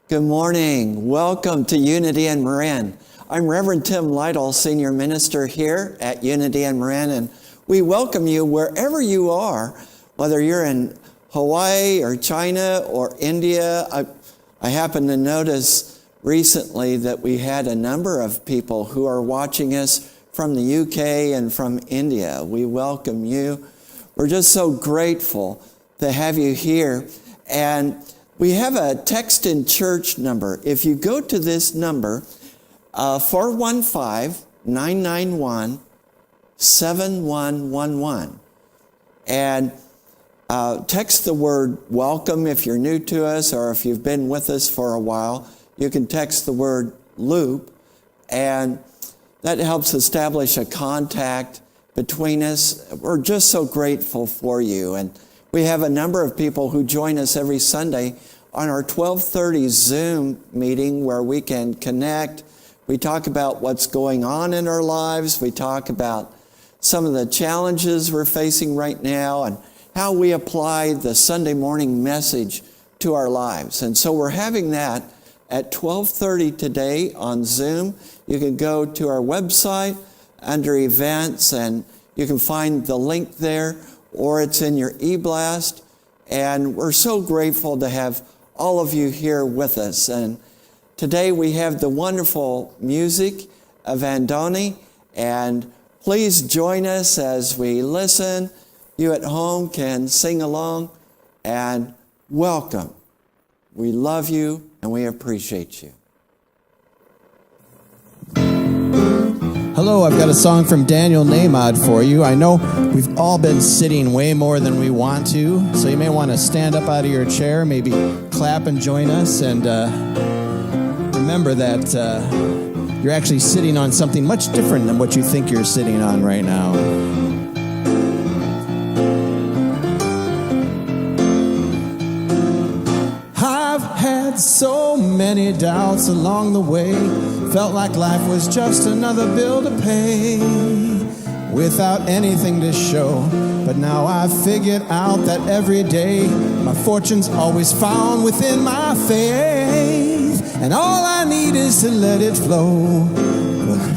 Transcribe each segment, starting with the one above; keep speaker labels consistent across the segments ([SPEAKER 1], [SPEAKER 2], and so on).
[SPEAKER 1] Good morning. Welcome to Unity in Marin. I'm Reverend Tim Lytle, Senior Minister here at Unity in Marin, and we welcome you wherever you are, whether you're in Hawaii or China or India. I happened to notice recently that we had a number of people who are watching us from the UK and from India. We welcome you. We're just so grateful to have you here. And we have a text in church number. If you go to this number, 415-991-7111, and text the word welcome if you're new to us, or if you've been with us for a while, you can text the word loop, and that helps establish a contact between us. We're just so grateful for you. And we have a number of people who join us every Sunday on our 12:30 Zoom meeting where we can connect. We talk about what's going on in our lives. We talk about some of the challenges we're facing right now and how we apply the Sunday morning message to our lives. And so we're having that at 12:30 today on Zoom. You can go to our website under events and you can find the link there, or it's in your e-blast. And we're so grateful to have all of you here with us. And today we have the wonderful music of Andoni. And please join us as we listen. You at home can sing along, and welcome. We love you and we appreciate you.
[SPEAKER 2] Hello, I've got a song from Daniel Nahmod for you. I know we've all been sitting way more than we want to, so you may want to stand up out of your chair, maybe clap and join us, and remember that you're actually sitting on something much different than what you think you're sitting on right now. I've had so many doubts along the way. Felt like life was just another bill to pay without anything to show. But now I've figured out that every day my fortune's always found within my faith. And all I need is to let it flow.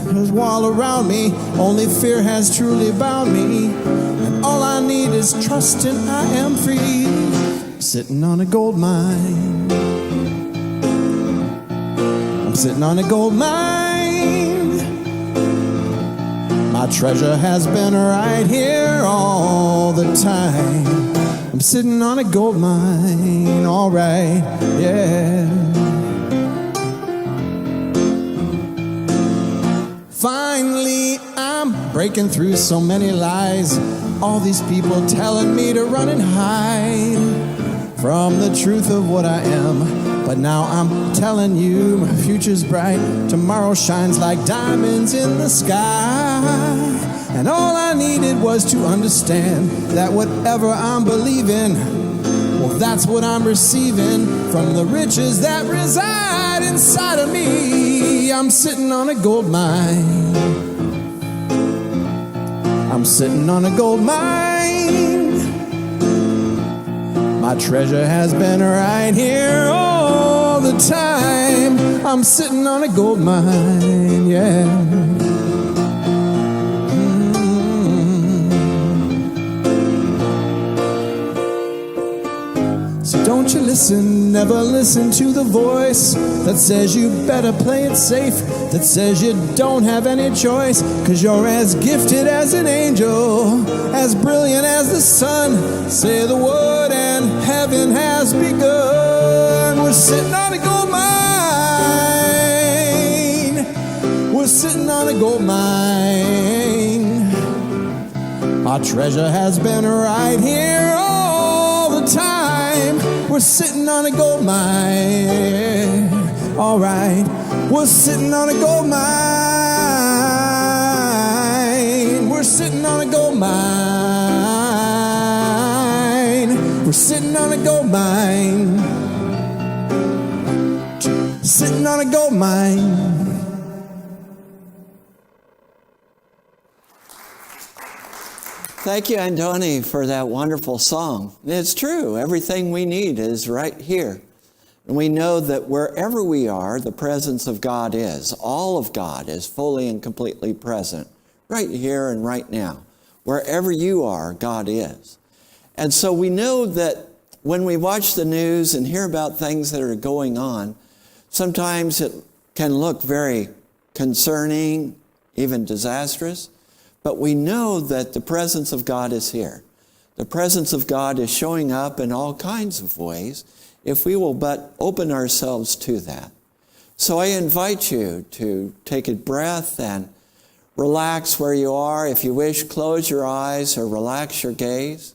[SPEAKER 2] There's a wall around me, only fear has truly bound me. And all I need is trust and I am free. I'm sitting on a gold mine. Sitting on a gold mine. My treasure has been right here all the time. I'm sitting on a gold mine, all right, yeah. Finally, I'm breaking through so many lies. All these people telling me to run and hide from the truth of what I am. But now I'm telling you, my future's bright. Tomorrow shines like diamonds in the sky. And all I needed was to understand that whatever I'm believing, well, that's what I'm receiving from the riches that reside inside of me. I'm sitting on a gold mine. I'm sitting on a gold mine. My treasure has been right here all the time. I'm sitting on a gold mine, yeah. So don't you listen, never listen to the voice that says you better play it safe, that says you don't have any choice, 'cause you're as gifted as an angel, as brilliant as the sun. Say the word and heaven has begun. We're sitting on a gold mine. We're sitting on a gold mine. Our treasure has been right here all the time. We're sitting on a gold mine. All right. We're sitting on a gold mine. We're sitting on a gold mine. We're sitting on a gold mine. Sitting on a gold mine.
[SPEAKER 1] Thank you, Andoni, for that wonderful song. It's true. Everything we need is right here. And we know that wherever we are, the presence of God is. All of God is fully and completely present, right here and right now. Wherever you are, God is. And so we know that when we watch the news and hear about things that are going on, sometimes it can look very concerning, even disastrous, but we know that the presence of God is here. The presence of God is showing up in all kinds of ways if we will but open ourselves to that. So I invite you to take a breath and relax where you are. If you wish, close your eyes or relax your gaze.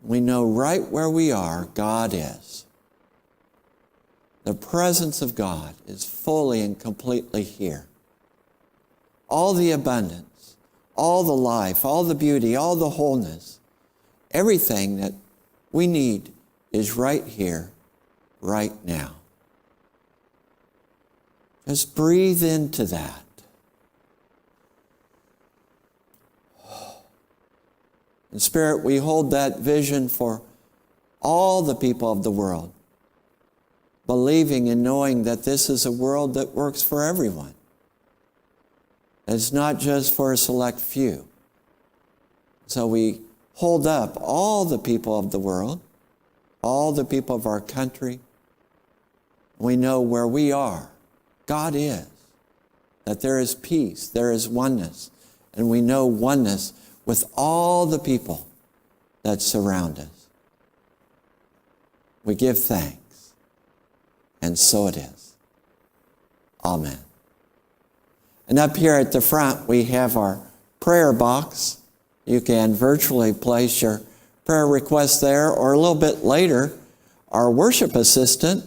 [SPEAKER 1] We know right where we are, God is. The presence of God is fully and completely here. All the abundance, all the life, all the beauty, all the wholeness, everything that we need is right here, right now. Just breathe into that. In Spirit, we hold that vision for all the people of the world, believing and knowing that this is a world that works for everyone. It's not just for a select few. So we hold up all the people of the world, all the people of our country. We know where we are. God is. That there is peace, there is oneness, and we know oneness with all the people that surround us. We give thanks, and so it is. Amen. And up here at the front, we have our prayer box. You can virtually place your prayer request there, or a little bit later, our worship assistant,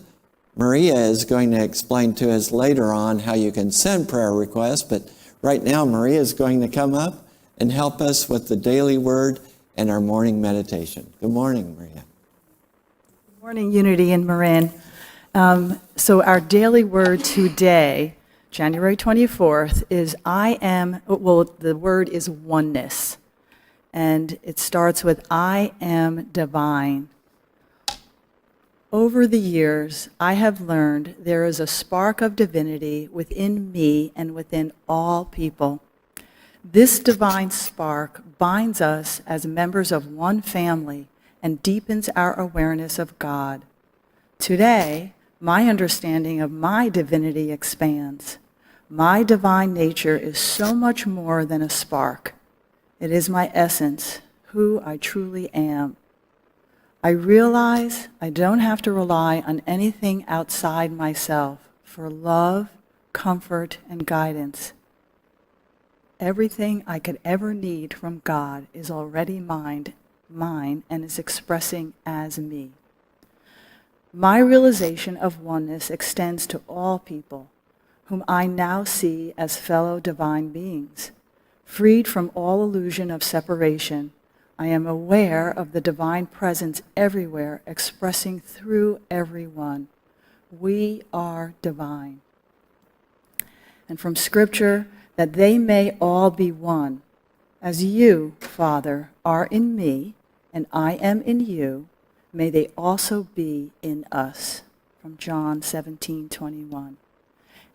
[SPEAKER 1] Maria, is going to explain to us later on how you can send prayer requests, but right now Maria is going to come up and help us with the daily word and our morning meditation. Good morning, Maria.
[SPEAKER 3] Good morning, Unity and Marin. So our daily word today, January 24th, is the word is oneness. And it starts with, I am divine. Over the years, I have learned there is a spark of divinity within me and within all people. This divine spark binds us as members of one family and deepens our awareness of God. Today, my understanding of my divinity expands. My divine nature is so much more than a spark. It is my essence, who I truly am. I realize I don't have to rely on anything outside myself for love, comfort, and guidance. Everything I could ever need from God is already mine, and is expressing as me. My realization of oneness extends to all people, whom I now see as fellow divine beings. Freed from all illusion of separation, I am aware of the divine presence everywhere, expressing through everyone. We are divine. And from Scripture, that they may all be one. As you, Father, are in me, and I am in you, may they also be in us. From John 17:21.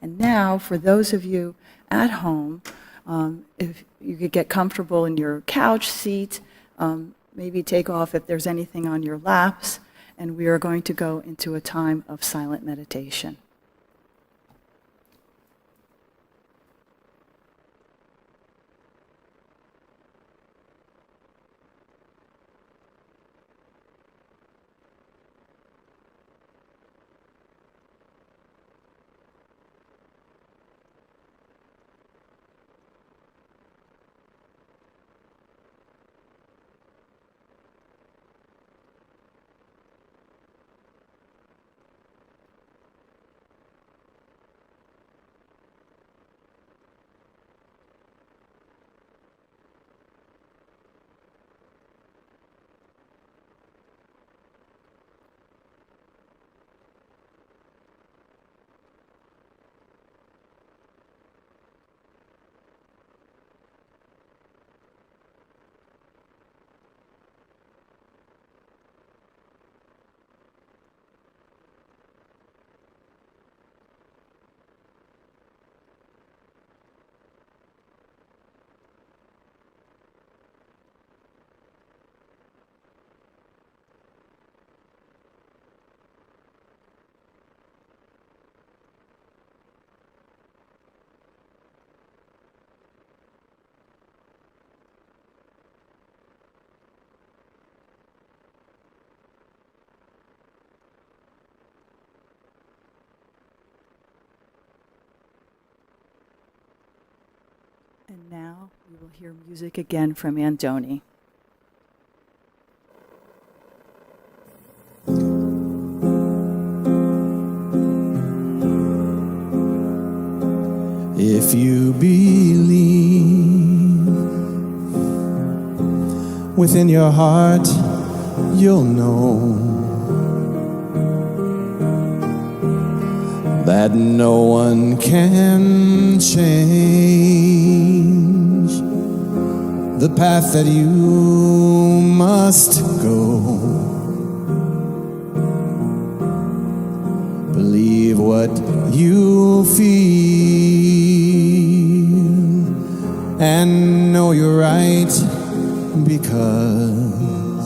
[SPEAKER 3] And now, for those of you at home, if you could get comfortable in your couch seat, maybe take off if there's anything on your laps, and we are going to go into a time of silent meditation. And now we will hear music again from Andoni.
[SPEAKER 2] If you believe within your heart, you'll know that no one can change the path that you must go. Believe what you feel and know you're right, because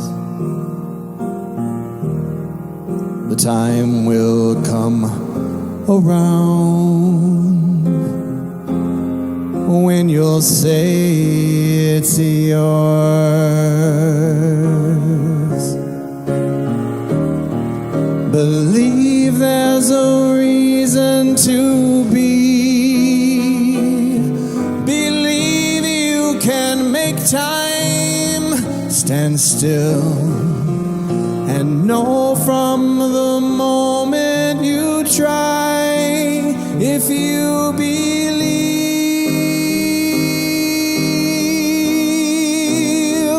[SPEAKER 2] the time will come around when you'll say it's yours. Believe there's a reason to be. Believe you can make time stand still, and know from the moment you try, if you believe,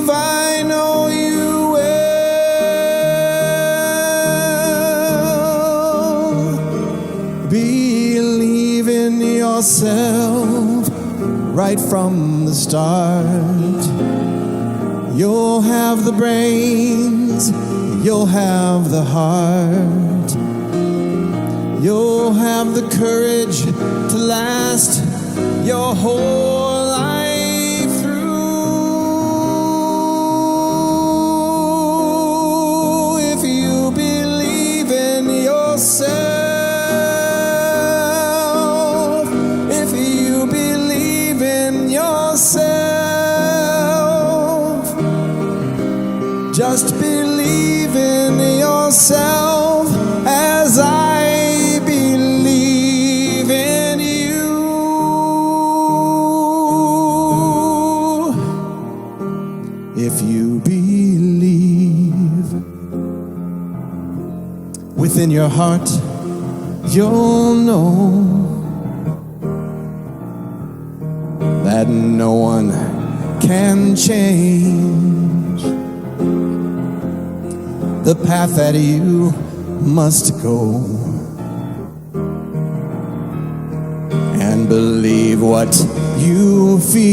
[SPEAKER 2] I know you will. Believe in yourself right from the start. You'll have the brains, you'll have the heart, you'll have the courage to last your whole life through. If you believe in yourself, if you believe in yourself, just believe in yourself as I believe in you. If you believe within your heart, you'll know that no one can change the path that you must go, and believe what you feel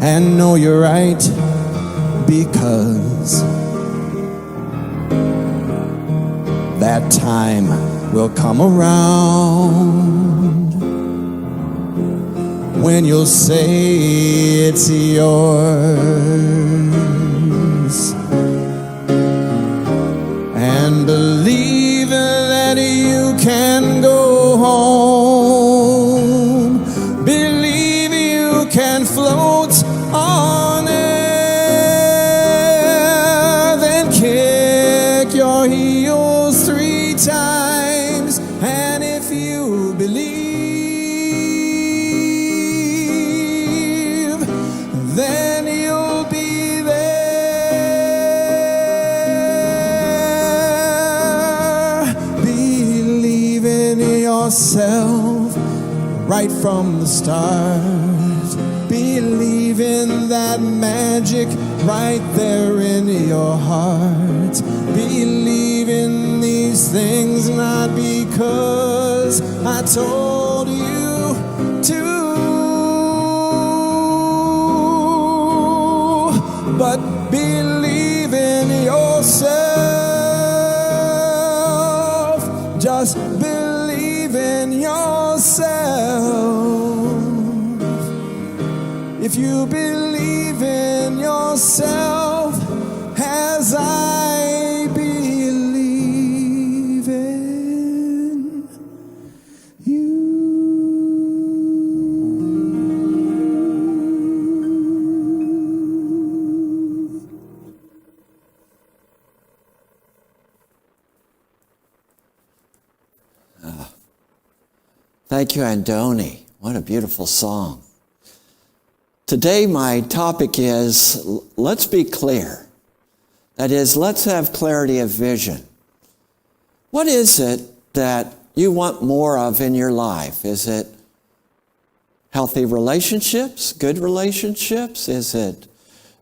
[SPEAKER 2] and know you're right, because that time will come around when you'll say it's yours, and believe that you can go home. Believe you can float on air, then kick your heels 3 times, and if you believe, then you'll be there. Believe in yourself right from the start. Believe in that magic right there in your heart. Believe in these things not because I told you to, but believe in yourself. Just believe in yourself. If you believe in yourself as I believe in you.
[SPEAKER 1] Thank you, Andoni. What a beautiful song. Today my topic is, let's be clear. That is, let's have clarity of vision. What is it that you want more of in your life? Is it healthy relationships, good relationships? Is it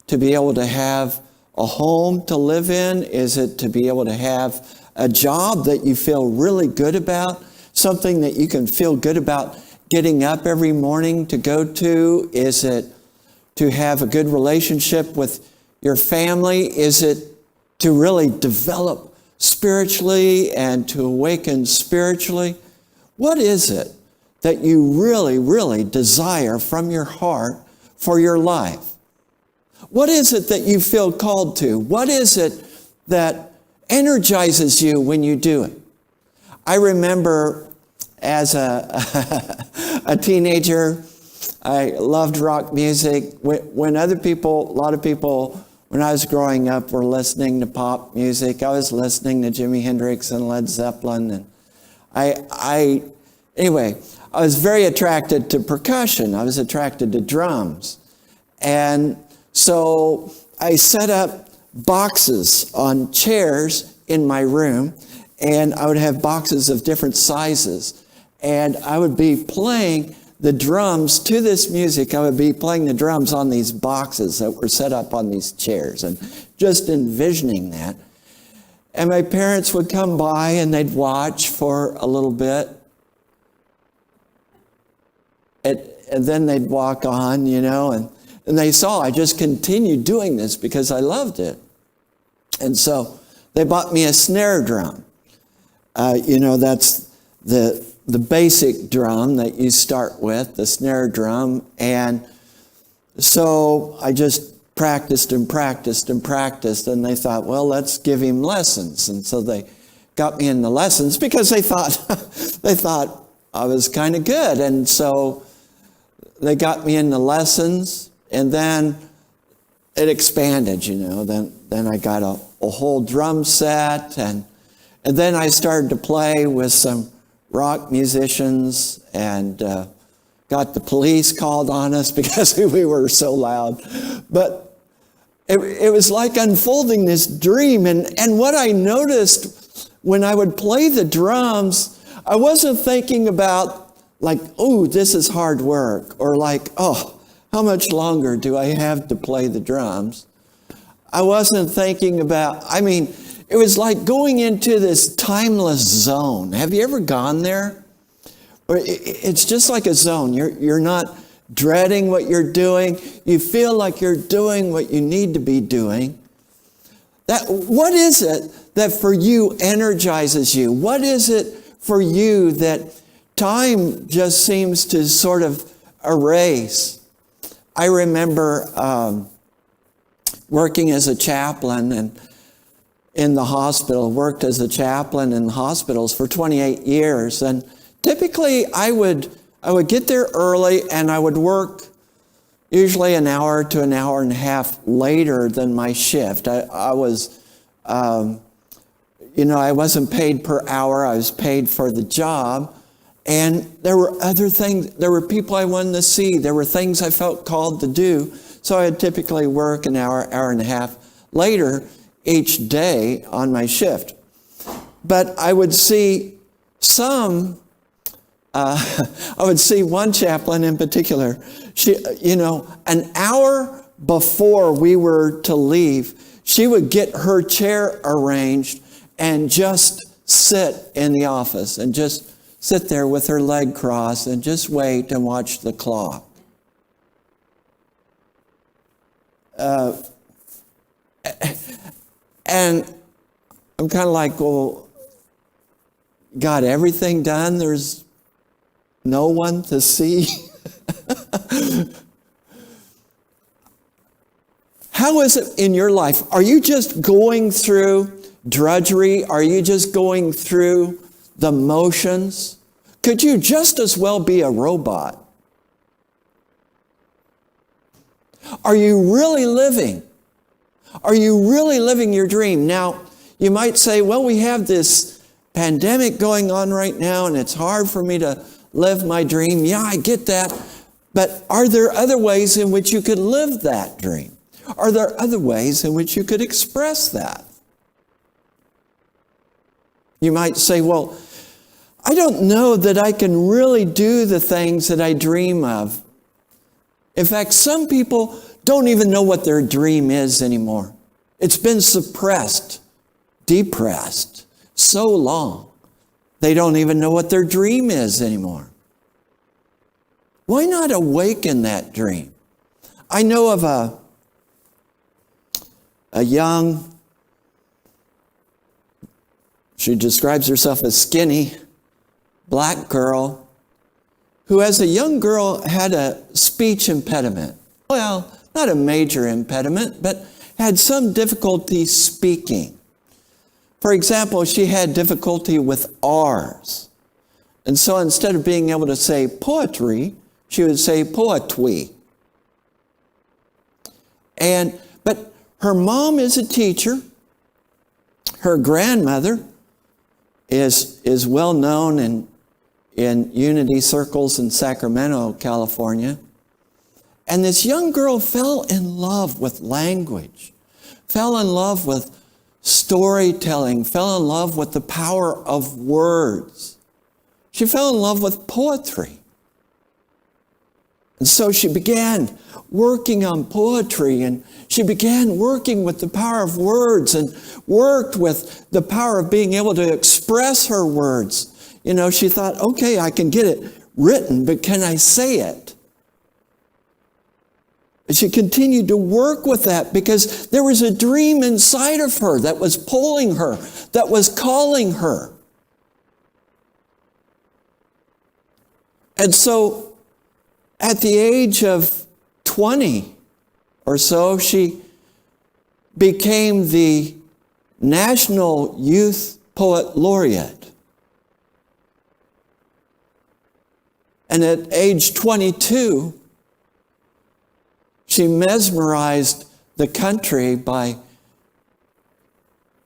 [SPEAKER 1] to be able to have a home to live in? Is it to be able to have a job that you feel really good about? Something that you can feel good about getting up every morning to go to? Is it to have a good relationship with your family? Is it to really develop spiritually and to awaken spiritually? What is it that you really, really desire from your heart for your life? What is it that you feel called to? What is it that energizes you when you do it? I remember as a teenager, I loved rock music. When a lot of people, when I was growing up, were listening to pop music, I was listening to Jimi Hendrix and Led Zeppelin. And anyway, I was very attracted to percussion. I was attracted to drums. And so I set up boxes on chairs in my room, and I would have boxes of different sizes. And I would be playing the drums to this music. I would be playing the drums on these boxes that were set up on these chairs, and just envisioning that. And my parents would come by and they'd watch for a little bit. And then they'd walk on, and they saw I just continued doing this because I loved it. And so they bought me a snare drum. That's the basic drum that you start with, the snare drum. And so I just practiced and practiced and practiced. And they thought, well, let's give him lessons. And so they got me in the lessons because they thought I was kind of good. And so they got me in the lessons, and then it expanded, Then I got a whole drum set, and then I started to play with some rock musicians, and got the police called on us because we were so loud. But it was like unfolding this dream. And what I noticed when I would play the drums, I wasn't thinking about like, oh, this is hard work, or like, oh, how much longer do I have to play the drums? I wasn't thinking about, it was like going into this timeless zone. Have you ever gone there? It's just like a zone. You're not dreading what you're doing. You feel like you're doing what you need to be doing. What is it that for you energizes you? What is it for you that time just seems to sort of erase? I remember working as a chaplain and in the hospital, worked as a chaplain in hospitals for 28 years. And typically I would get there early, and I would work usually an hour to an hour and a half later than my shift. I wasn't paid per hour. I was paid for the job. And there were other things. There were people I wanted to see. There were things I felt called to do. So I'd typically work an hour and a half later each day on my shift. But I would see I would see one chaplain in particular. She, an hour before we were to leave, she would get her chair arranged and just sit in the office and just sit there with her leg crossed and just wait and watch the clock. And I'm kind of like, well, got everything done? There's no one to see? How is it in your life? Are you just going through drudgery? Are you just going through the motions? Could you just as well be a robot? Are you really living? Are you really living your dream? Now, you might say, well, we have this pandemic going on right now, and it's hard for me to live my dream. Yeah, I get that. But are there other ways in which you could live that dream? Are there other ways in which you could express that? You might say, well, I don't know that I can really do the things that I dream of. In fact, some people don't even know what their dream is anymore. It's been suppressed, depressed so long. They don't even know what their dream is anymore. Why not awaken that dream? I know of a young, she describes herself as skinny, black girl, who as a young girl had a speech impediment. Well, not a major impediment, but had some difficulty speaking. For example, she had difficulty with R's. And so instead of being able to say poetry, she would say poetry. But her mom is a teacher. Her grandmother is well known in unity circles in Sacramento, California. And this young girl fell in love with language, fell in love with storytelling, fell in love with the power of words. She fell in love with poetry. And so she began working on poetry, and she began working with the power of words and worked with the power of being able to express her words. You know, she thought, okay, I can get it written, but can I say it? And she continued to work with that because there was a dream inside of her that was pulling her, that was calling her. And so at the age of 20 or so, she became the National Youth Poet Laureate. And at age 22, she mesmerized the country by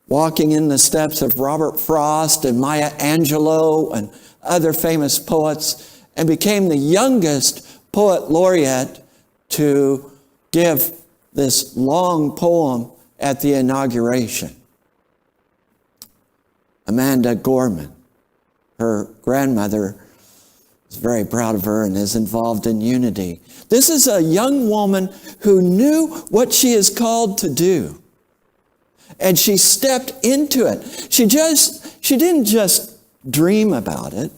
[SPEAKER 1] walking in the steps of Robert Frost and Maya Angelou and other famous poets, and became the youngest poet laureate to give this long poem at the inauguration. Amanda Gorman, her grandmother, is very proud of her and is involved in unity. This is a young woman who knew what she is called to do. And she stepped into it. She didn't just dream about it,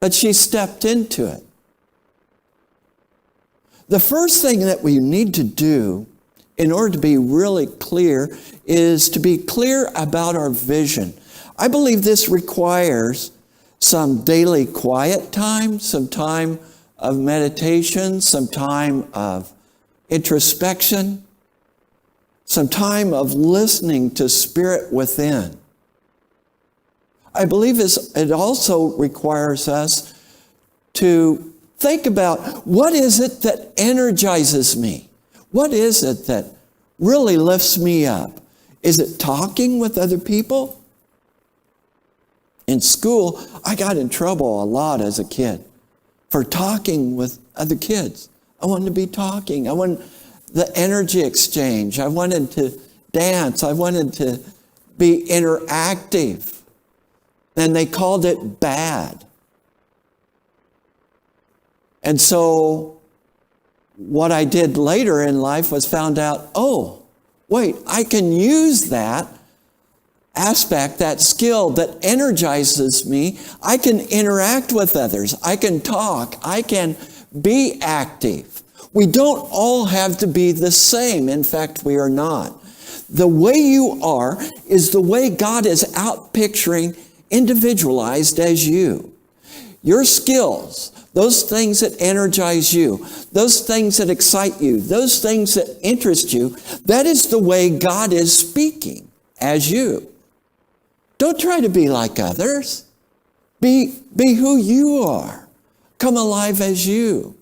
[SPEAKER 1] but she stepped into it. The first thing that we need to do in order to be really clear is to be clear about our vision. I believe this requires some daily quiet time, some time of meditation, some time of introspection, some time of listening to Spirit within. I believe it also requires us to think about, what is it that energizes me? What is it that really lifts me up? Is it talking with other people? In school, I got in trouble a lot as a kid for talking with other kids. I wanted to be talking. I wanted the energy exchange. I wanted to dance. I wanted to be interactive. And they called it bad. And so what I did later in life was found out, oh, wait, I can use that aspect, that skill that energizes me. I can interact with others. I can talk. I can be active. We don't all have to be the same. In fact, we are not. The way you are is the way God is out picturing individualized as you. Your skills, those things that energize you, those things that excite you, those things that interest you, that is the way God is speaking as you. Don't try to be like others. Be who you are. Come alive as you.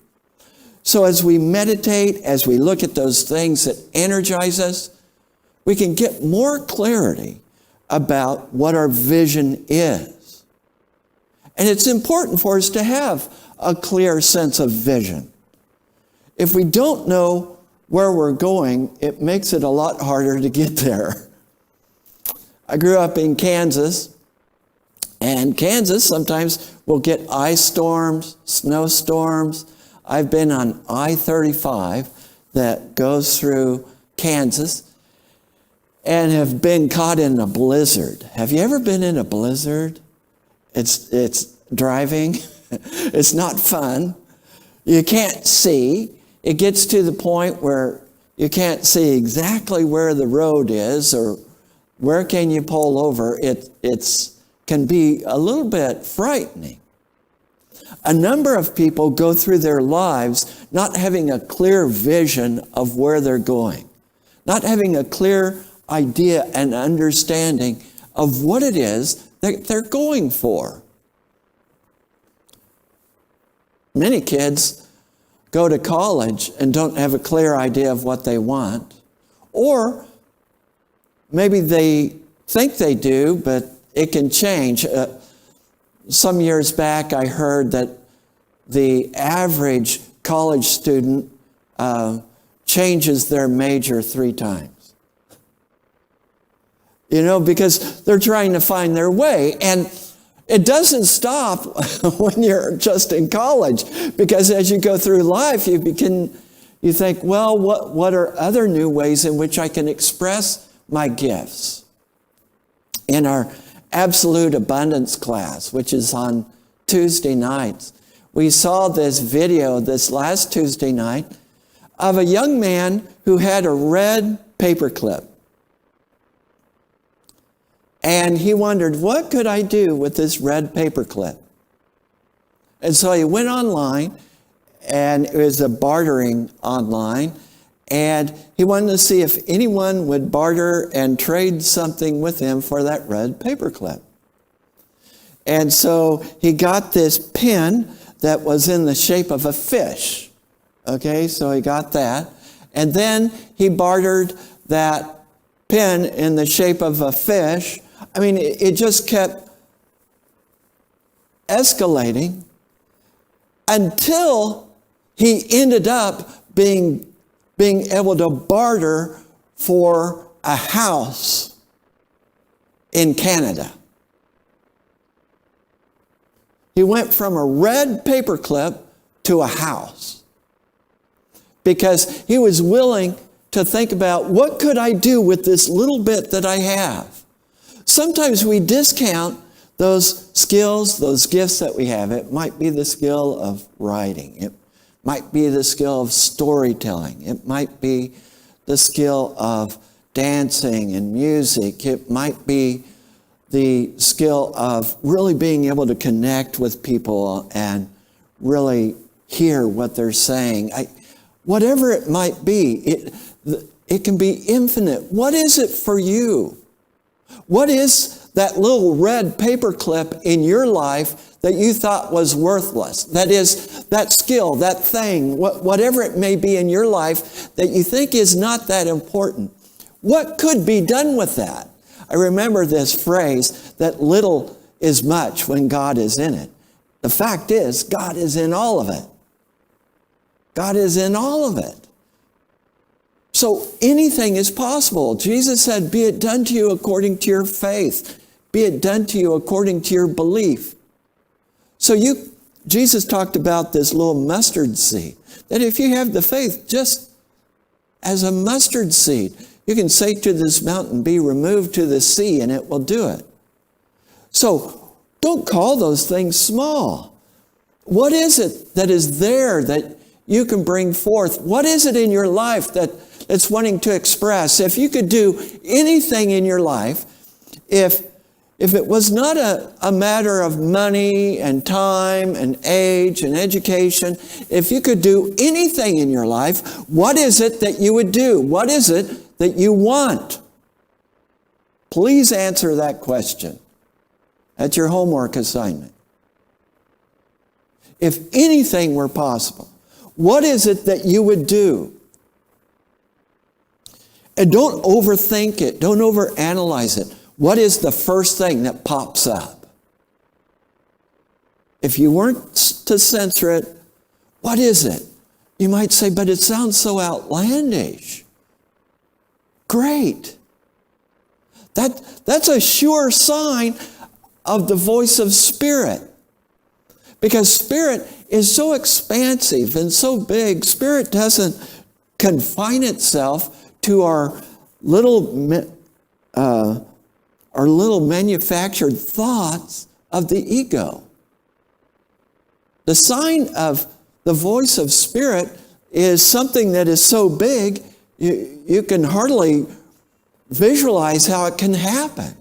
[SPEAKER 1] So as we meditate, as we look at those things that energize us, we can get more clarity about what our vision is. And it's important for us to have a clear sense of vision. If we don't know where we're going, it makes it a lot harder to get there. I grew up in Kansas, and Kansas sometimes will get ice storms, snowstorms. I've been on I-35 that goes through Kansas and have been caught in a blizzard. Have you ever been in a blizzard? It's driving. It's not fun. You can't see. It gets to the point where you can't see exactly where the road is or where can you pull over. It can be a little bit frightening. A number of people go through their lives not having a clear vision of where they're going, not having a clear idea and understanding of what it is that they're going for. Many kids go to college and don't have a clear idea of what they want, or maybe they think they do, but it can change. Some years back, I heard that the average college student changes their major 3 times. You know, because they're trying to find their way. And it doesn't stop when you're just in college, because as you go through life, you think, well, what are other new ways in which I can express my gifts? In our Absolute Abundance class, which is on Tuesday nights, we saw this video this last Tuesday night of a young man who had a red paperclip. And he wondered, what could I do with this red paperclip? And so he went online, and it was a bartering online, and he wanted to see if anyone would barter and trade something with him for that red paperclip. And so he got this pin that was in the shape of a fish. Okay, so he got that. And then he bartered that pin in the shape of a fish. I mean, it just kept escalating until he ended up being able to barter for a house in Canada. He went from a red paperclip to a house because he was willing to think about, what could I do with this little bit that I have? Sometimes we discount those skills, those gifts that we have. It might be the skill of writing. It might be the skill of storytelling. It might be the skill of dancing and music. It might be the skill of really being able to connect with people and really hear what they're saying. Whatever it might be, it can be infinite. What is it for you? What is that little red paperclip in your life that you thought was worthless? That is, that skill, that thing, whatever it may be in your life that you think is not that important. What could be done with that? I remember this phrase that little is much when God is in it. The fact is, God is in all of it. God is in all of it. So anything is possible. Jesus said, be it done to you according to your faith. Be it done to you according to your belief. So Jesus talked about this little mustard seed, that if you have the faith just as a mustard seed, you can say to this mountain, be removed to the sea, and it will do it. So don't call those things small. What is it that is there that you can bring forth? What is it in your life that's wanting to express? If you could do anything in your life, if it was not a matter of money and time and age and education, if you could do anything in your life, what is it that you would do? What is it that you want? Please answer that question. That's your homework assignment. If anything were possible, what is it that you would do? And don't overthink it. Don't overanalyze it. What is the first thing that pops up? If you weren't to censor it, what is it? You might say, but it sounds so outlandish. Great. That's a sure sign of the voice of Spirit. Because Spirit is so expansive and so big. Spirit doesn't confine itself to our little manufactured thoughts of the ego. The sign of the voice of Spirit is something that is so big, you can hardly visualize how it can happen.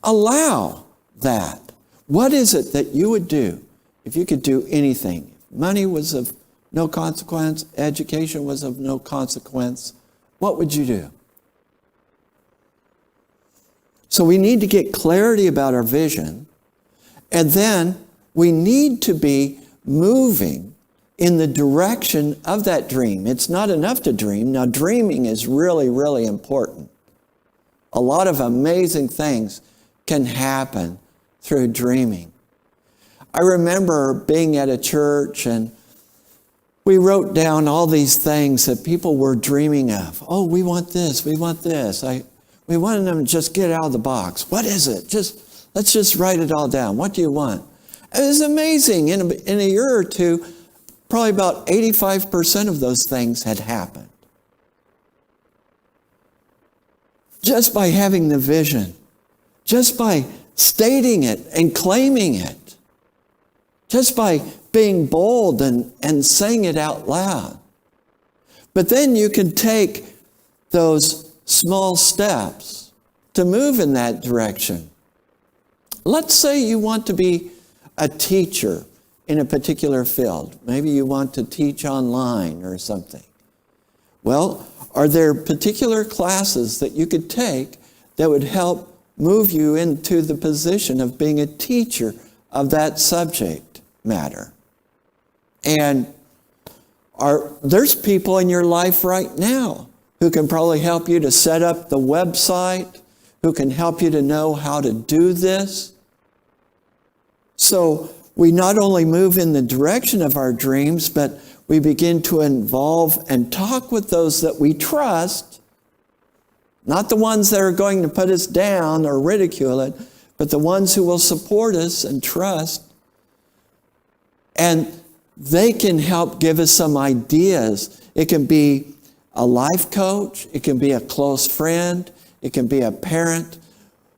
[SPEAKER 1] Allow that. What is it that you would do if you could do anything? Money was of no consequence, education was of no consequence. What would you do? So we need to get clarity about our vision, and then we need to be moving in the direction of that dream. It's not enough to dream. Now, dreaming is really, really important. A lot of amazing things can happen through dreaming. I remember being at a church and we wrote down all these things that people were dreaming of. Oh, we want this, we want this. We wanted them to just get out of the box. What is it? Let's just write it all down. What do you want? It was amazing. In a year or two, probably about 85% of those things had happened. Just by having the vision, just by stating it and claiming it, just by being bold and saying it out loud. But then you can take those small steps to move in that direction. Let's say you want to be a teacher in a particular field. Maybe you want to teach online or something. Well, are there particular classes that you could take that would help move you into the position of being a teacher of that subject matter? And there's people in your life right now who can probably help you to set up the website, who can help you to know how to do this. So we not only move in the direction of our dreams, but we begin to involve and talk with those that we trust, not the ones that are going to put us down or ridicule it, but the ones who will support us and trust. And they can help give us some ideas. It can be a life coach. It can be a close friend. It can be a parent.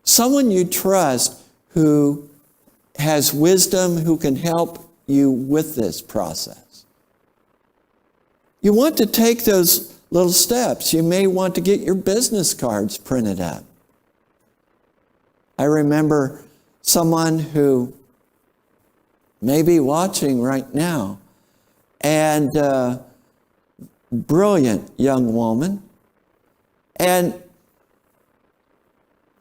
[SPEAKER 1] Someone you trust who has wisdom, who can help you with this process. You want to take those little steps. You may want to get your business cards printed up. I remember someone who may be watching right now, and brilliant young woman. And,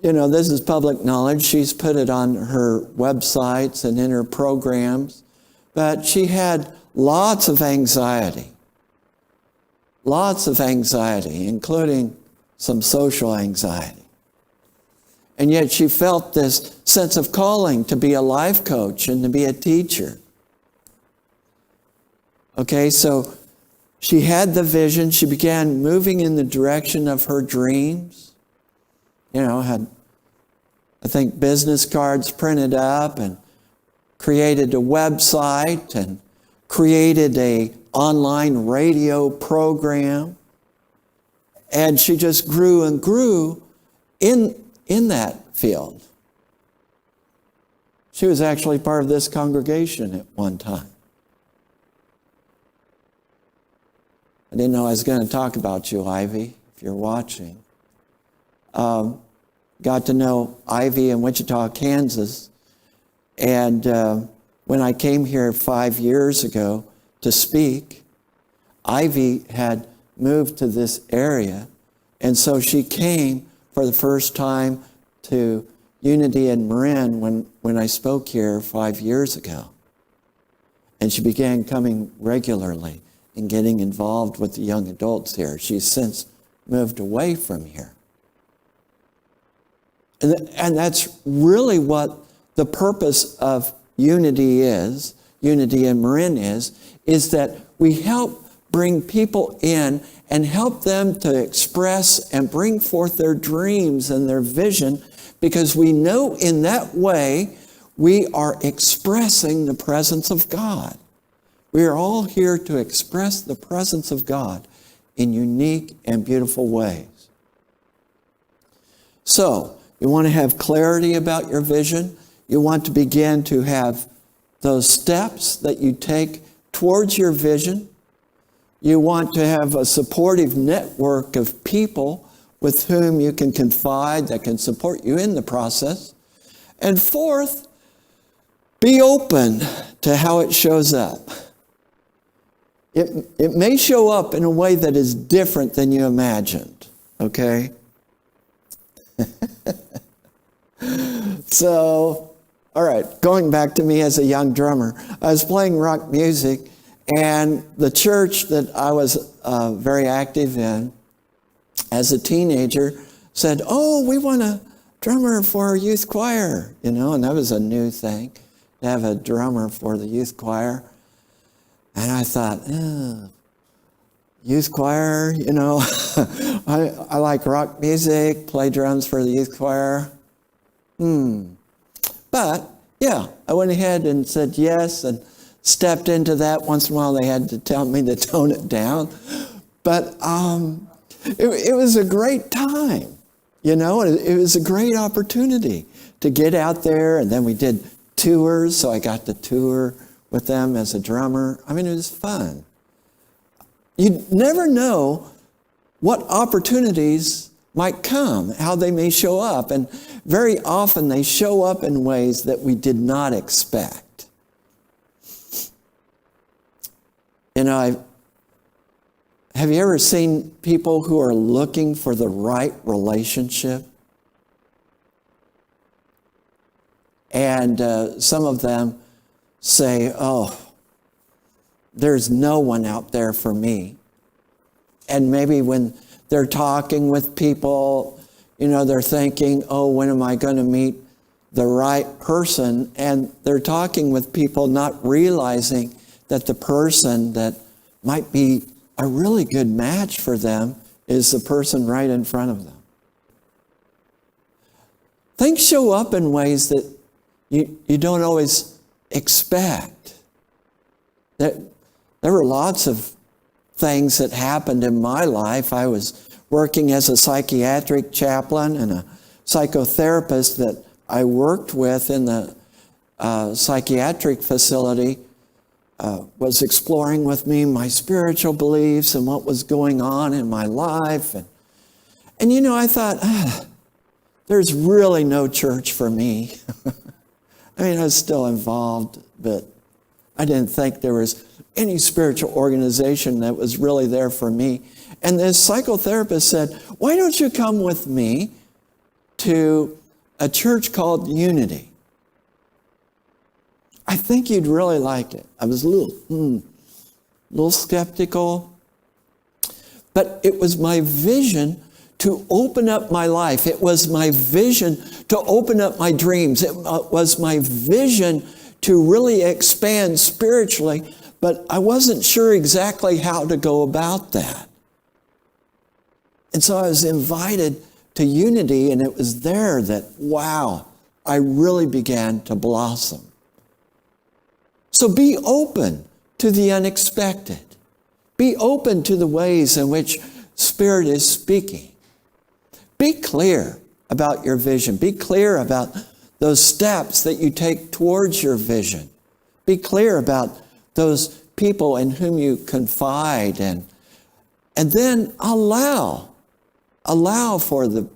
[SPEAKER 1] this is public knowledge. She's put it on her websites and in her programs. But she had lots of anxiety, including some social anxiety. And yet she felt this sense of calling to be a life coach and to be a teacher. Okay, so she had the vision. She began moving in the direction of her dreams. Had, I think, business cards printed up and created a website and created an online radio program. And she just grew and grew in that field. She was actually part of this congregation at one time. I didn't know I was going to talk about you, Ivy, if you're watching. Got to know Ivy in Wichita, Kansas. And when I came here 5 years ago to speak, Ivy had moved to this area. And so she came for the first time to Unity in Marin when I spoke here 5 years ago. And she began coming regularly and getting involved with the young adults here. She's since moved away from here. And that's really what the purpose of Unity in Marin is that we help bring people in and help them to express and bring forth their dreams and their vision, because we know in that way we are expressing the presence of God. We are all here to express the presence of God in unique and beautiful ways. So, you want to have clarity about your vision. You want to begin to have those steps that you take towards your vision. You want to have a supportive network of people with whom you can confide, that can support you in the process. And fourth, be open to how it shows up. It may show up in a way that is different than you imagined, okay? So, all right, going back to me as a young drummer, I was playing rock music, and the church that I was very active in as a teenager said, "Oh, we want a drummer for our youth choir," and that was a new thing, to have a drummer for the youth choir. And I thought, youth choir, I like rock music, play drums for the youth choir. But, yeah, I went ahead and said yes and stepped into that. Once in a while they had to tell me to tone it down. But it was a great time, it was a great opportunity to get out there. And then we did tours, so I got to tour with them as a drummer. I mean, it was fun. You never know what opportunities might come, how they may show up. And very often they show up in ways that we did not expect. Have you ever seen people who are looking for the right relationship? And some of them say, "Oh, there's no one out there for me." And maybe when they're talking with people, they're thinking, "Oh, when am I going to meet the right person?" And they're talking with people not realizing that the person that might be a really good match for them is the person right in front of them. Things show up in ways that you don't always expect. There were lots of things that happened in my life. I was working as a psychiatric chaplain, and a psychotherapist that I worked with in the psychiatric facility was exploring with me my spiritual beliefs and what was going on in my life. And I thought, there's really no church for me. I mean, I was still involved, but I didn't think there was any spiritual organization that was really there for me. And this psychotherapist said, "Why don't you come with me to a church called Unity? I think you'd really like it." I was a little skeptical, but it was my vision to open up my life. It was my vision to open up my dreams. It was my vision to really expand spiritually, but I wasn't sure exactly how to go about that. And so I was invited to Unity, and it was there that, wow, I really began to blossom. So be open to the unexpected. Be open to the ways in which Spirit is speaking. Be clear about your vision. Be clear about those steps that you take towards your vision. Be clear about those people in whom you confide, and then allow for the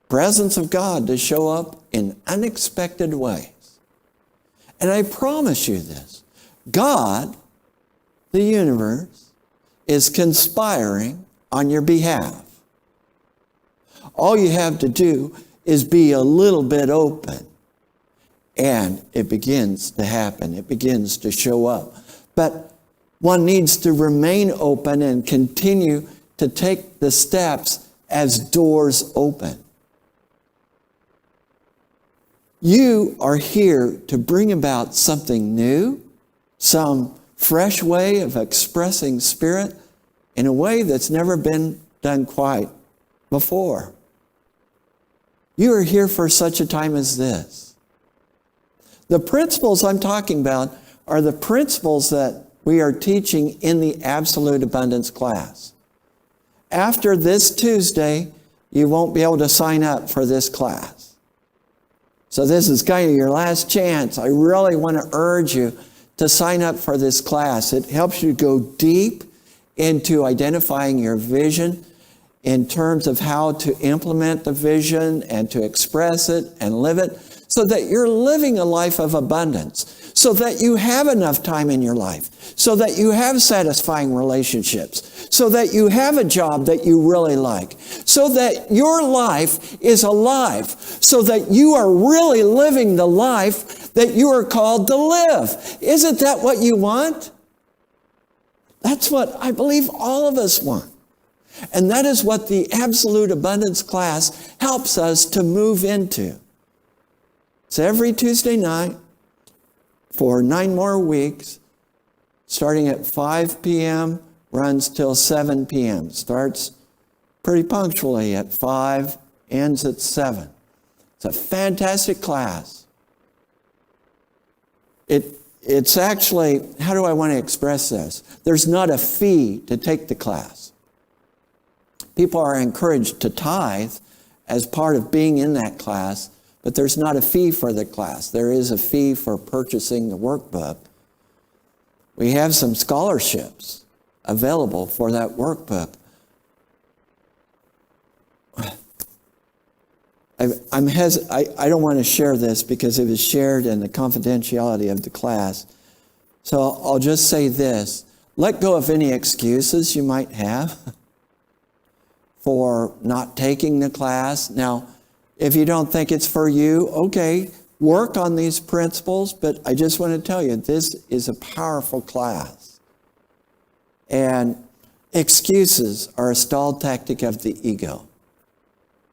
[SPEAKER 1] presence of God to show up in unexpected ways. And I promise you this, God, the universe, is conspiring on your behalf. All you have to do is be a little bit open, and it begins to happen. It begins to show up. But one needs to remain open and continue to take the steps as doors open. You are here to bring about something new, some fresh way of expressing Spirit in a way that's never been done quite before. You are here for such a time as this. The principles I'm talking about are the principles that we are teaching in the Absolute Abundance class. After this Tuesday, you won't be able to sign up for this class. So this is kind of your last chance. I really want to urge you to sign up for this class. It helps you go deep into identifying your vision in terms of how to implement the vision and to express it and live it so that you're living a life of abundance, so that you have enough time in your life, so that you have satisfying relationships, so that you have a job that you really like, so that your life is alive, so that you are really living the life that you are called to live. Isn't that what you want? That's what I believe all of us want. And that is what the Absolute Abundance class helps us to move into. It's every Tuesday night for 9 more weeks, starting at 5 p.m., runs till 7 p.m. Starts pretty punctually at 5, ends at 7. It's a fantastic class. It's actually, how do I want to express this? There's not a fee to take the class. People are encouraged to tithe as part of being in that class, but there's not a fee for the class. There is a fee for purchasing the workbook. We have some scholarships available for that workbook. I don't want to share this because it was shared in the confidentiality of the class. So I'll just say this. Let go of any excuses you might have for not taking the class. Now, if you don't think it's for you, okay, work on these principles, but I just want to tell you, this is a powerful class. And excuses are a stall tactic of the ego.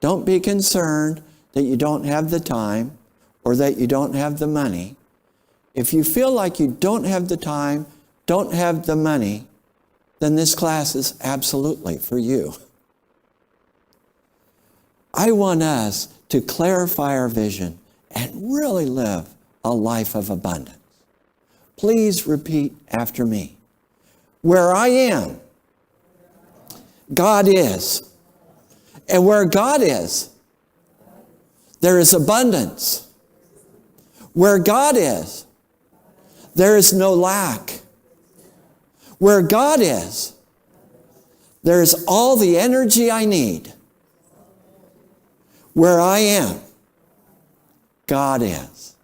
[SPEAKER 1] Don't be concerned that you don't have the time or that you don't have the money. If you feel like you don't have the time, don't have the money, then this class is absolutely for you. I want us to clarify our vision and really live a life of abundance. Please repeat after me. Where I am, God is. And where God is, there is abundance. Where God is, there is no lack. Where God is, there is all the energy I need. Where I am, God is.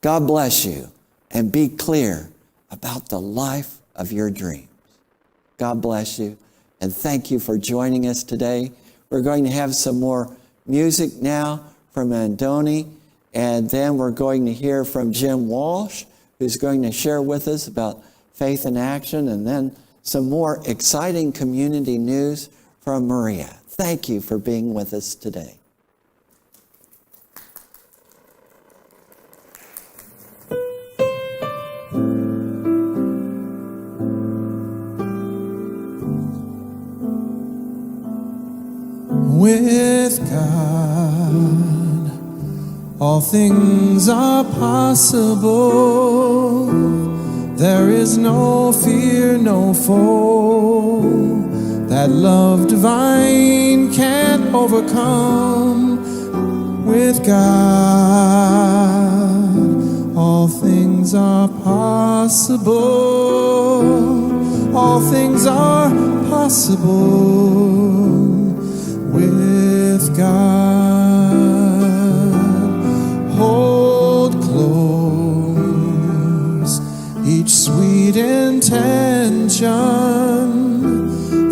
[SPEAKER 1] God bless you, and be clear about the life of your dreams. God bless you, and thank you for joining us today. We're going to have some more music now from Andoni, and then we're going to hear from Jim Walsh, who's going to share with us about faith in action, and then some more exciting community news from Maria. Thank you for being with us today.
[SPEAKER 2] With God, all things are possible. There is no fear, no foe that love divine can't overcome. With God, all things are possible. All things are possible. With God, hold close each sweet intention,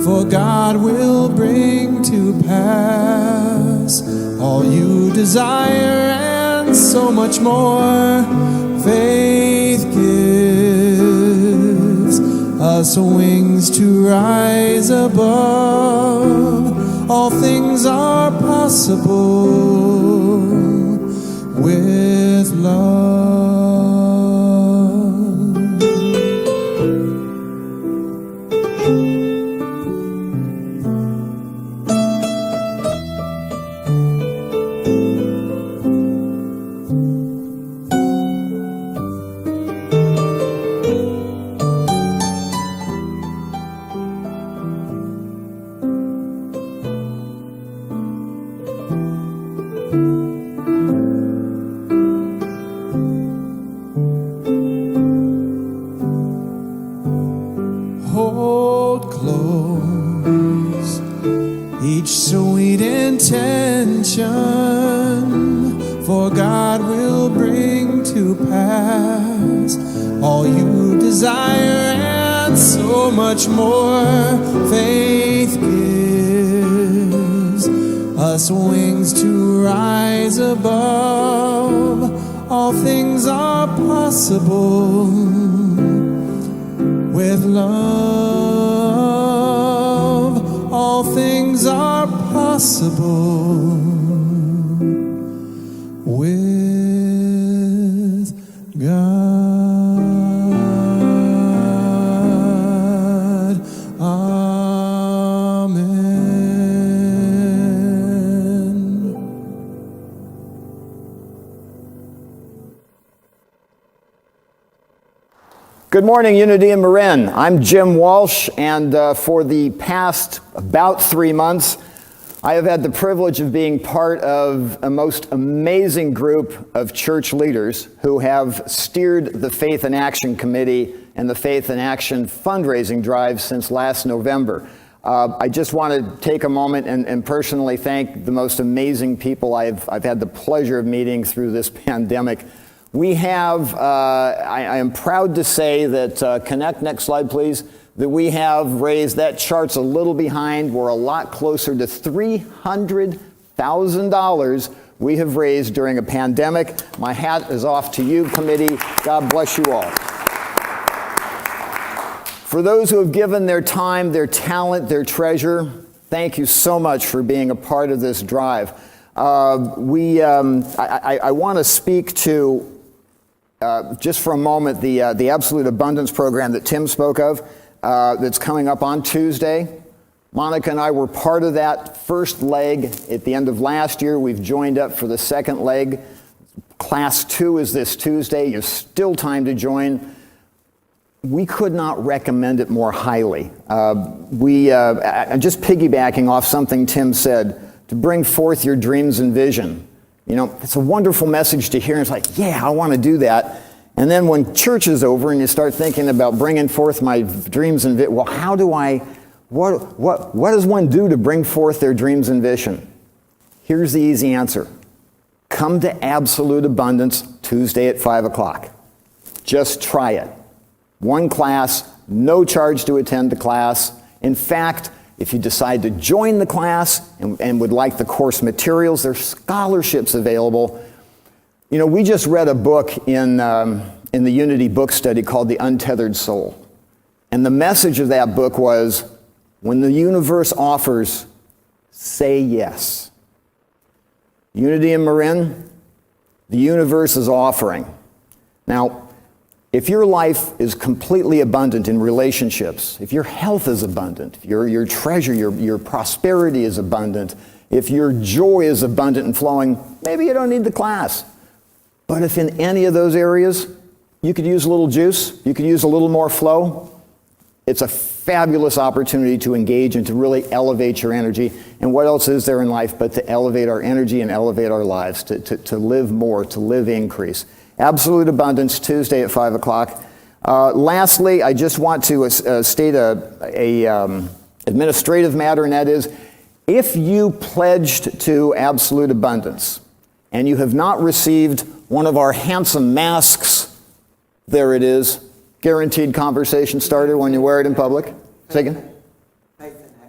[SPEAKER 2] for God will bring to pass all you desire and so much more. Faith gives us wings to rise above. All things are possible for God will bring to pass all you desire and so much more. Faith gives us wings to rise above. All things are possible with love. All things are possible with God. Amen.
[SPEAKER 4] Good morning, Unity in Marin. I'm Jim Walsh, and for the past about 3 months, I have had the privilege of being part of a most amazing group of church leaders who have steered the Faith in Action Committee and the Faith in Action fundraising drive since last November. I just want to take a moment and personally thank the most amazing people I've had the pleasure of meeting through this pandemic. We have, I am proud to say that, connect, next slide please, that we have raised, that chart's a little behind, we're a lot closer to $300,000 we have raised during a pandemic. My hat is off to you, committee. God bless you all. For those who have given their time, their talent, their treasure, thank you so much for being a part of this drive. I want to speak to just for a moment, the Absolute Abundance program that Tim spoke of, that's coming up on Tuesday. Monica and I were part of that first leg at the end of last year. We've joined up for the second leg. Class 2 is this Tuesday. You have still time to join. We could not recommend it more highly. Just piggybacking off something Tim said, to bring forth your dreams and vision. You know, it's a wonderful message to hear. It's like, yeah, I want to do that. And then when church is over and you start thinking about bringing forth my dreams and vision, well, how do I, what does one do to bring forth their dreams and vision? Here's the easy answer. Come to Absolute Abundance Tuesday at 5 o'clock. Just try it. One class, no charge to attend the class. In fact, if you decide to join the class and would like the course materials, there's scholarships available. You know, we just read a book in the Unity book study called The Untethered Soul. And the message of that book was, when the universe offers, say yes. Unity in Marin, the universe is offering. Now, if your life is completely abundant in relationships, if your health is abundant, if your treasure, your prosperity is abundant, if your joy is abundant and flowing, maybe you don't need the class. But if in any of those areas, you could use a little juice, you could use a little more flow, it's a fabulous opportunity to engage and to really elevate your energy. And what else is there in life but to elevate our energy and elevate our lives, to live more, to live increase. Absolute Abundance, Tuesday at 5 o'clock. Lastly, I just want to state a administrative matter, and that is, if you pledged to Absolute Abundance and you have not received one of our handsome masks, there it is, guaranteed conversation starter when you wear it in public. Say again?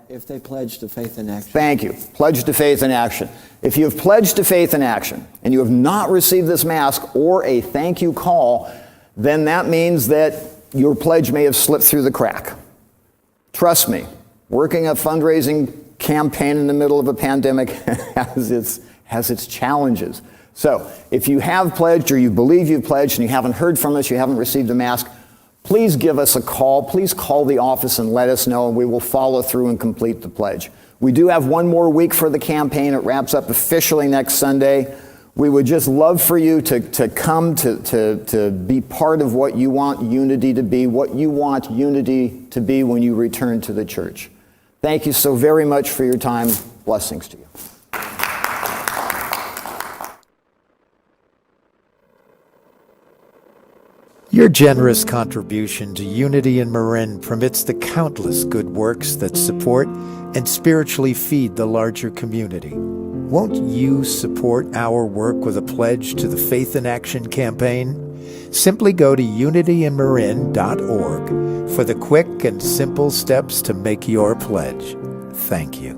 [SPEAKER 1] If they pledge to Faith in Action.
[SPEAKER 4] Thank you. Pledge to Faith in Action. If you have pledged to Faith in Action and you have not received this mask or a thank you call, then that means that your pledge may have slipped through the crack. Trust me, working a fundraising campaign in the middle of a pandemic has its challenges. So if you have pledged or you believe you've pledged and you haven't heard from us, you haven't received a mask, please give us a call. Please call the office and let us know, and we will follow through and complete the pledge. We do have one more week for the campaign. It wraps up officially next Sunday. We would just love for you to come to be part of what you want Unity to be, what you want Unity to be when you return to the church. Thank you so very much for your time. Blessings to you.
[SPEAKER 5] Your generous contribution to Unity in Marin permits the countless good works that support and spiritually feed the larger community. Won't you support our work with a pledge to the Faith in Action campaign? Simply go to unityinmarin.org for the quick and simple steps to make your pledge. Thank you.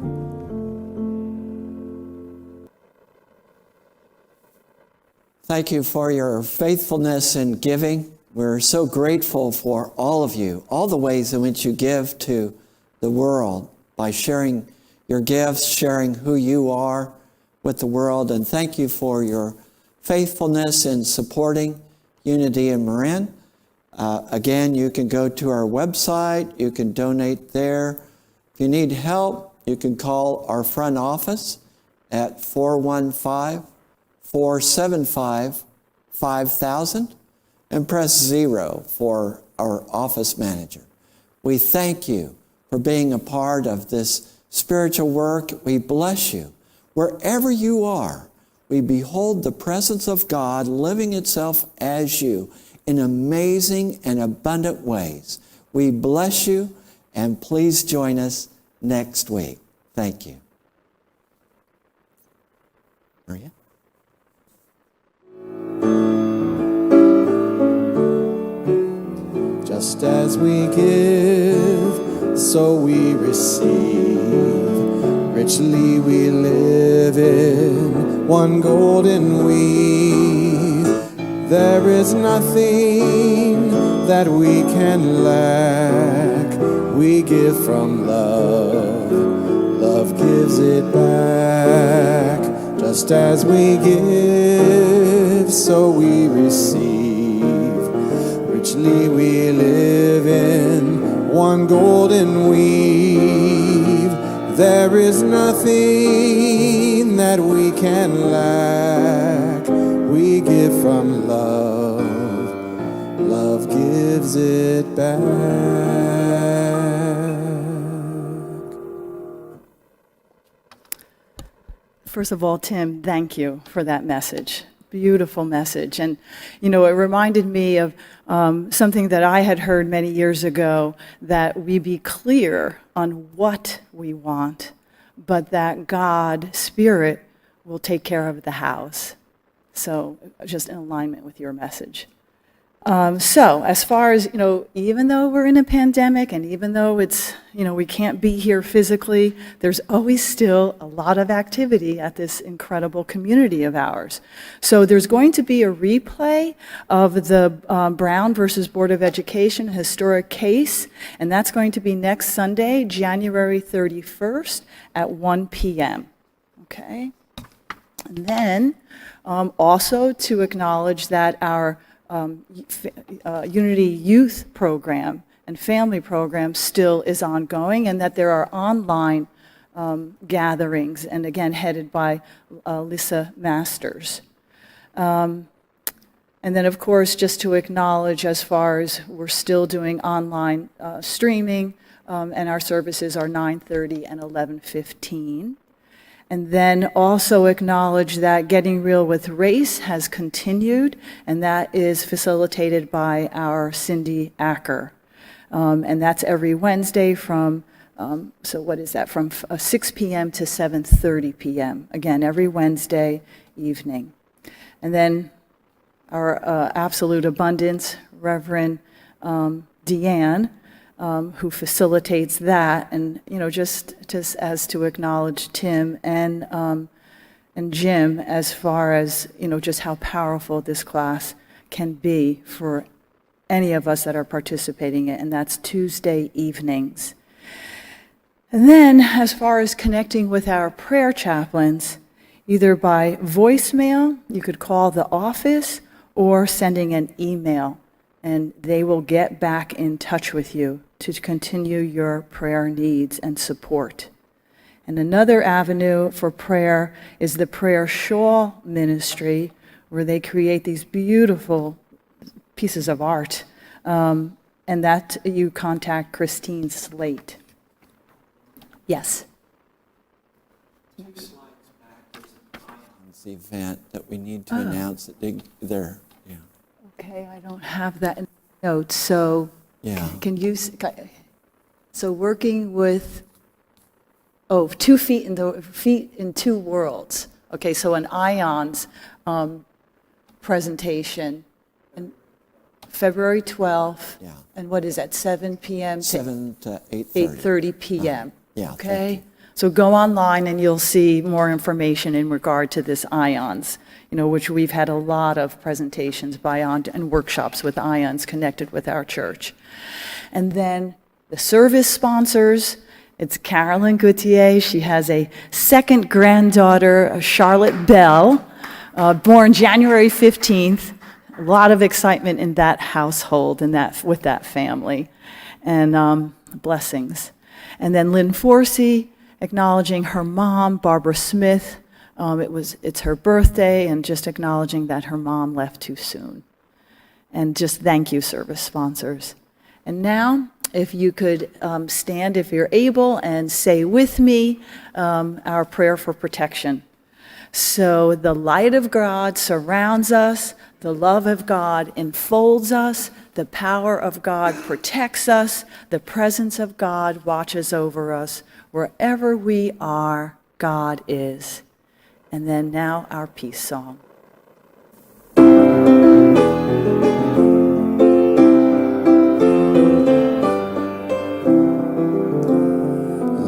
[SPEAKER 1] Thank you for your faithfulness in giving. We're so grateful for all of you, all the ways in which you give to the world by sharing your gifts, sharing who you are with the world. And thank you for your faithfulness in supporting Unity in Marin. Again, you can go to our website. You can donate there. If you need help, you can call our front office at 415-475-5000 and press 0 for our office manager. We thank you for being a part of this spiritual work. We bless you. Wherever you are, we behold the presence of God living itself as you in amazing and abundant ways. We bless you, and please join us next week. Thank you. Maria?
[SPEAKER 2] Just as we give, so we receive. Richly we live in one golden weave. There is nothing that we can lack. We give from love. Love gives it back. Just as we give, so we receive. Richly we live in one golden weave. There is nothing that we can lack. We give from love. Love gives it back.
[SPEAKER 3] First of all, Tim, thank you for that message. Beautiful message. And, you know, it reminded me of something that I had heard many years ago, that we be clear on what we want, but that God, Spirit, will take care of the house. So just in alignment with your message. So as far as, even though we're in a pandemic and even though it's, we can't be here physically, there's always still a lot of activity at this incredible community of ours. So there's going to be a replay of the Brown versus Board of Education historic case, and that's going to be next Sunday, January 31st at 1 p.m. Okay? And then also to acknowledge that our Unity Youth Program and Family Program still is ongoing, and that there are online gatherings, and again headed by Lisa Masters. And then, of course, just to acknowledge, as far as we're still doing online streaming, and our services are 9:30 and 11:15. And then also acknowledge that Getting Real with Race has continued, and that is facilitated by our Cindy Acker. And that's every Wednesday from, so what is that, from 6 p.m. to 7:30 p.m. Again, every Wednesday evening. And then our Absolute Abundance, Reverend Deanne, who facilitates that, and just as to acknowledge Tim and Jim, as far as just how powerful this class can be for any of us that are participating in it, and that's Tuesday evenings. And then, as far as connecting with our prayer chaplains, either by voicemail, you could call the office, or sending an email, and they will get back in touch with you to continue your prayer needs and support. And another avenue for prayer is the Prayer Shawl Ministry, where they create these beautiful pieces of art, and that you contact Christine Slate. Yes?
[SPEAKER 1] Two slides back, there's an event that we need to announce that they're.
[SPEAKER 3] Okay, I don't have that in notes, so
[SPEAKER 1] Yeah.
[SPEAKER 3] can you, so working with, 2 feet in 2 worlds. Okay, so an ions presentation, and February 12th,
[SPEAKER 1] Yeah.
[SPEAKER 3] and what is that, 7 p.m.
[SPEAKER 1] 7 to 8:30.
[SPEAKER 3] 8:30 p.m.
[SPEAKER 1] Yeah, thank
[SPEAKER 3] Okay?
[SPEAKER 1] you.
[SPEAKER 3] So go online and you'll see more information in regard to this ions, which we've had a lot of presentations and workshops with ions connected with our church. And then the service sponsors, it's Carolyn Gauthier. She has a second granddaughter, Charlotte Bell, born January 15th. A lot of excitement in that household and with that family, and blessings. And then Lynn Forsey, acknowledging her mom, Barbara Smith. It's her birthday, and just acknowledging that her mom left too soon. And just thank you, service sponsors. And now, if you could stand if you're able and say with me our prayer for protection. So the light of God surrounds us, the love of God enfolds us, the power of God protects us, the presence of God watches over us. Wherever we are, God is. And then now our peace song.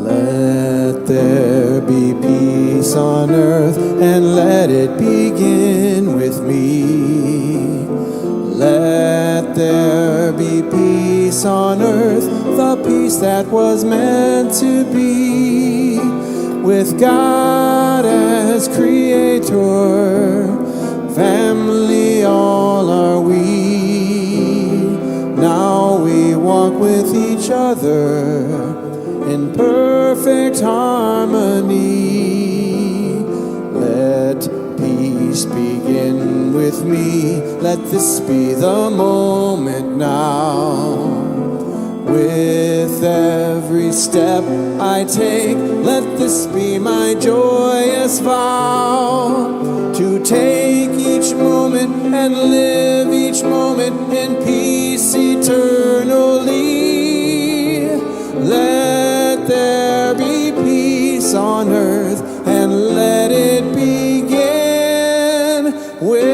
[SPEAKER 2] Let there be peace on earth, and let it begin with me. Let there be peace on earth, the peace that was meant to be. With God as creator, family all are we. Now we walk with each other in perfect harmony. Let peace begin with me. Let this be the moment now. With every step I take, let this be my joyous vow. To take each moment and live each moment in peace eternally. Let there be peace on earth, and let it begin with